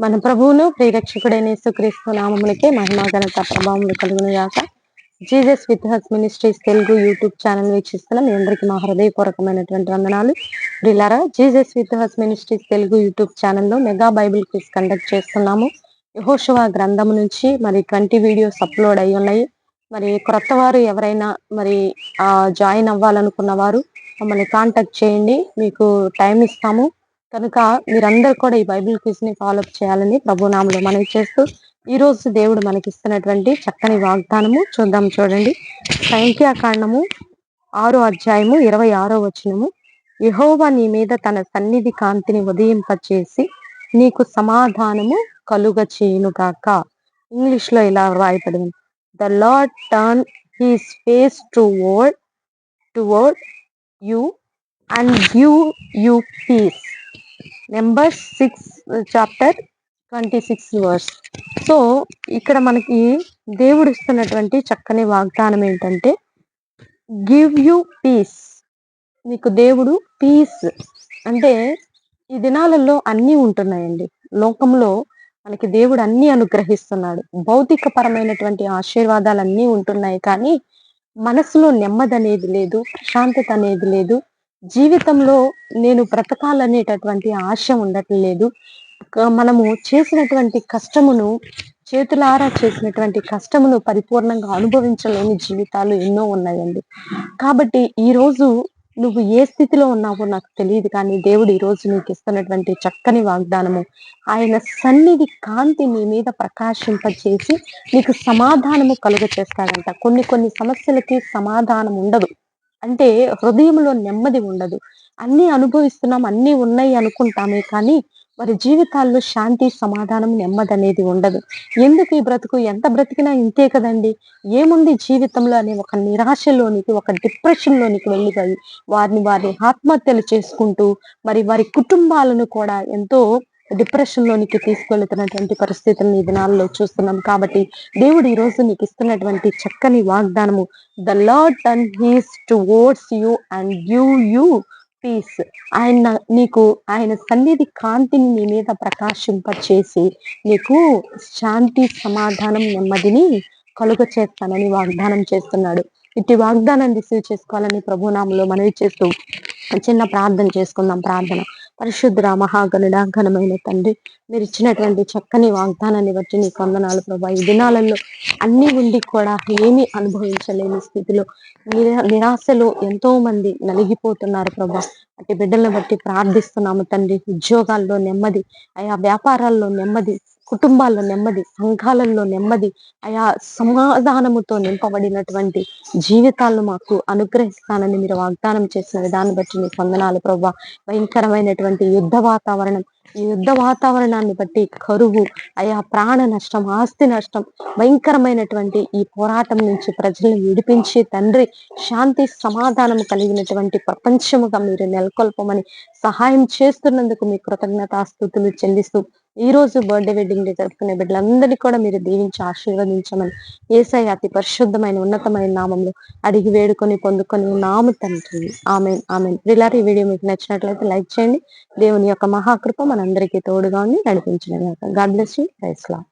మన ప్రభువును ప్రియరక్షకుడైన యేసుక్రీస్తు నామమునకే మహిమ ఘనత ప్రభావములు కలుగును గాక. Jesus with has ministries Telugu YouTube channel వీక్షిస్తున్న మీ అందరికీ మా హృదయపూర్వకమైనటువంటి వందనాలు. ప్రియులారా, Jesus with has ministries Telugu YouTube ఛానల్లో మెగా బైబిల్ క్విజ్ కండక్ట్ చేస్తున్నాము. యెహోషువ గ్రంథం నుంచి మరి 20 వీడియోస్ అప్లోడ్ అయి ఉన్నాయి. మరి క్రొత్త వారు ఎవరైనా మరి జాయిన్ అవ్వాలనుకున్న వారు మమ్మల్ని కాంటాక్ట్ చేయండి, మీకు టైం ఇస్తాము. కనుక మీరందరూ కూడా ఈ బైబిల్ క్విజ్ ని ఫాలోఅప్ చేయాలని ప్రభునామములో మనవి చేస్తూ, ఈ రోజు దేవుడు మనకిస్తున్నటువంటి చక్కని వాగ్దానము చూద్దాం. చూడండి, సంఖ్యాకాండము 6వ అధ్యాయము 26వ వచనము. యెహోవా నీ మీద తన సన్నిధి కాంతిని ఉదయింపచేసి నీకు సమాధానము కలుగ చేయునుగాక. ఇంగ్లీష్ లో ఇలా వ్రాయబడింది, the Lord turn his face toward you and give you peace. Numbers 6 chapter 26 verse. So ఇక్కడ మనకి దేవుడు ఇస్తున్నటువంటి చక్కని వాగ్దానం ఏంటంటే, గివ్ యూ పీస్. నీకు దేవుడు పీస్ అంటే, ఈ దినాలలో అన్నీ ఉంటున్నాయండి. లోకంలో మనకి దేవుడు అన్ని అనుగ్రహిస్తున్నాడు. భౌతిక పరమైనటువంటి ఆశీర్వాదాలు అన్నీ ఉంటున్నాయి, కానీ మనసులో నెమ్మది అనేది లేదు, ప్రశాంతత అనేది లేదు. జీవితంలో నేను బ్రతకాలనేటటువంటి ఆశ ఉండట్లేదు. మనము చేసినటువంటి కష్టమును, చేతులారా చేసినటువంటి కష్టమును పరిపూర్ణంగా అనుభవించలేని జీవితాలు ఎన్నో ఉన్నాయండి. కాబట్టి ఈ రోజు నువ్వు ఏ స్థితిలో ఉన్నావో నాకు తెలియదు, కానీ దేవుడు ఈ రోజు నీకు ఇస్తున్నటువంటి చక్కని వాగ్దానము, ఆయన సన్నిధి కాంతి నీ మీద ప్రకాశింపచేసి నీకు సమాధానము కలుగ చేస్తాడంట. కొన్ని సమస్యలకి సమాధానం ఉండదు, అంటే హృదయంలో నెమ్మది ఉండదు. అన్ని అనుభవిస్తున్నాం, అన్ని ఉన్నాయి అనుకుంటామే, కానీ వారి జీవితాల్లో శాంతి, సమాధానం, నెమ్మది అనేది ఉండదు. ఎందుకు ఈ బ్రతుకు, ఎంత బ్రతికినా ఇంతే కదండి, ఏముంది జీవితంలో అనే ఒక నిరాశలోనికి, ఒక డిప్రెషన్ లోనికి వెళ్ళిపోయి వారి ఆత్మహత్యలు చేసుకుంటూ మరి వారి కుటుంబాలను కూడా ఎంతో డిప్రెషన్ లోనికి తీసుకెళ్తున్నటువంటి పరిస్థితులను ఈ దినాల్లో చూస్తున్నాం. కాబట్టి దేవుడు ఈ రోజు నీకు ఇస్తున్నటువంటి చక్కని వాగ్దానము, the Lord turn his towards you and give you peace. ఆయన సన్నిధి కాంతిని నీ మీద ప్రకాశింపచేసి నీకు శాంతి, సమాధానం, నెమ్మదిని కలుగ చేస్తానని వాగ్దానం చేస్తున్నాడు. ఇట్టి వాగ్దానాన్ని రిసీవ్ చేసుకోవాలని ప్రభునామంలో మనవి చేస్తూ చిన్న ప్రార్థన చేసుకుందాం. ప్రార్థన. పరిశుద్ధుడ, మహాగణుడ, ఘనమైన తండ్రి, మీరు ఇచ్చినటువంటి చక్కని వాగ్దానాన్ని బట్టి నీకు వందనాలు ప్రభా. ఈ దినాలలో అన్ని ఉండి కూడా ఏమీ అనుభవించలేని స్థితిలో నిరాశలో ఎంతో మంది నలిగిపోతున్నారు ప్రభా. అట్టి బిడ్డలను బట్టి ప్రార్థిస్తున్నాము తండ్రి. ఉద్యోగాల్లో నెమ్మది, ఆయా వ్యాపారాల్లో నెమ్మది, కుటుంబాల్లో నెమ్మది, సంఘాలలో నెమ్మది, ఆయా సమాధానముతో నింపబడినటువంటి జీవితాలను మాకు అనుగ్రహిస్తానని మీరు వాగ్దానం చేసిన విధాన్ని బట్టి నీకు వందనాలు ప్రభా. భయంకరమైనటువంటి యుద్ధ వాతావరణం, ఈ యుద్ధ వాతావరణాన్ని బట్టి కరువు, ఆయా ప్రాణ నష్టం, ఆస్తి నష్టం, భయంకరమైనటువంటి ఈ పోరాటం నుంచి ప్రజలను విడిపించి తండ్రి శాంతి, సమాధానం కలిగినటువంటి ప్రపంచముగా మీరు నెలకొల్పమని సహాయం చేస్తున్నందుకు మీ కృతజ్ఞతాస్తుతులు చెల్లిస్తూ, ఈ రోజు బర్త్డే వెడ్డింగ్ డే జరుపుకునే బిడ్డలందరినీ కూడా మీరు దీవించి ఆశీర్వదించమని యేసయ్య అతి పరిశుద్ధమైన ఉన్నతమైన నామంలో అడిగి వేడుకొని పొందుకొని నాము తండ్రి. ఆమేన్, ఆమేన్. ఈ వీడియో మీకు నచ్చినట్లయితే లైక్ చేయండి. దేవుని యొక్క మహాకృప మనందరికీ తోడుగా ఉండి నడిపించిన God bless you. Praise lord.